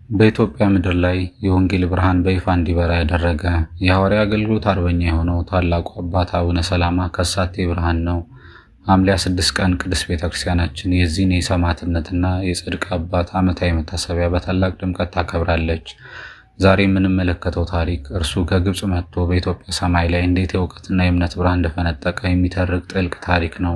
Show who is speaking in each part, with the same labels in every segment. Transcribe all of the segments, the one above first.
Speaker 1: በኢትዮጵያ ምድር ላይ የወንጌል ብርሃን በይፋ እንዲበራ ያደረገ የሐዋርያ አገልግሎት አርበኛ የሆነው ታላቁ አባት አቡነ ሰላማ ከሳቴ ብርሃን ነው። ሐምሌ 6 ቀን ቅድስት ቤተክርስቲያናችን የዚህን የሰማዕትነትና የጽድቅ አባት ዓመታዊ መታሰቢያ በታላቅ ድምቀት ታከብራለች። ዛሬ የምንመለከተው ታሪክ እርሱ ከግብፅ መጥቶ በኢትዮጵያ ሰማይ ላይ እንዴት የእውቀትና የእምነት ብርሃን እንደፈነጠቀ የሚተርክ ጥልቅ ታሪክ ነው።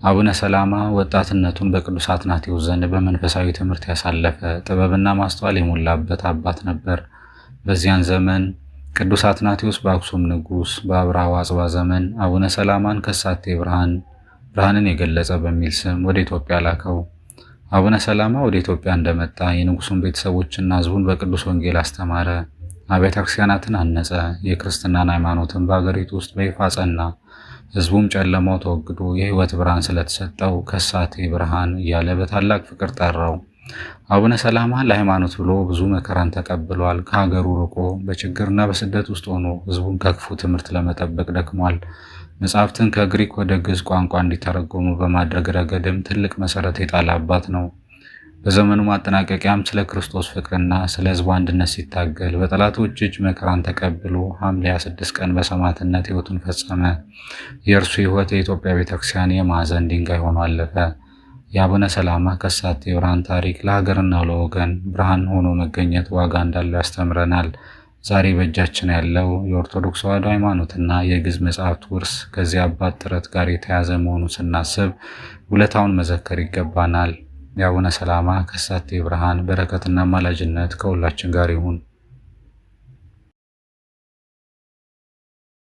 Speaker 1: አቡነ ሰላማ ወጣትነቱን በቅዱስ አትናቴዎስ ዘንድ በመንፈሳዊ ትምህርት ያሳለፈ ጥበብና ማስተዋል የሞላበት አባት ነበር። በዚያን ዘመን ቅዱስ አትናቴዎስ በአክሱም ንጉሥ በአብርሃ ወአጽብሃ ዘመን አቡነ ሰላማን ከሳቴ ብርሃንን የገለጸ በሚል ስም ወደ ኢትዮጵያ ላከው። አቡነ ሰላማ ወደ ኢትዮጵያ እንደመጣ የንጉሱን ቤተሰቦችና ሕዝቡን በቅዱስ ወንጌል አስተማረ። አብያተ ክርስቲያናትን አነጸ። የክርስትናን ሃይማኖትን በአገሪቱ ውስጥ በይፋ አጸና። ሕዝቡም ጨለማው ተወግዶ የሕይወት ብርሃን ስለተሰጠው ከሳቴ ብርሃን እያለ በታላቅ ፍቅር ጠራው። አቡነ ሰላማ ለሃይማኖት ብሎ ብዙ መከራን ተቀብሏል። ከሀገሩ ርቆ በችግርና በስደት ውስጥ ሆኖ ሕዝቡን ከክፉ ትምህርት ለመጠበቅ ደክሟል። መጻሕፍትን ከግሪክ ወደ ግዕዝ ቋንቋ እንዲተረጎሙ በማድረግ ረገድም ትልቅ መሰረት የጣለ አባት ነው። በዘመኑ ማጠናቀቂያም ስለ ክርስቶስ ፍቅርና ስለ ሕዝቡ አንድነት ሲታገል በጠላቶች እጅ መከራን ተቀብሎ ሐምሌ 26 ቀን በሰማዕትነት ሕይወቱን ፈጸመ። የእርሱ ሕይወት የኢትዮጵያ ቤተክርስቲያን የማዕዘን ድንጋይ ሆኖ አለፈ። የአቡነ ሰላማ ከሳቴ ብርሃን ታሪክ ለሀገርና ለወገን ብርሃን ሆኖ መገኘት ዋጋ እንዳለው ያስተምረናል። ዛሬ በእጃችን ያለው የኦርቶዶክስ ተዋሕዶ ሃይማኖትና የግዕዝ መጻሕፍት ውርስ ከዚህ አባት ጥረት ጋር የተያዘ መሆኑን ስናስብ ውለታውን መዘከር ይገባናል። የአቡነ ሰላማ ከሳቴ ብርሃን በረከትና አማላጅነት ከሁላችን ጋር ይሁን።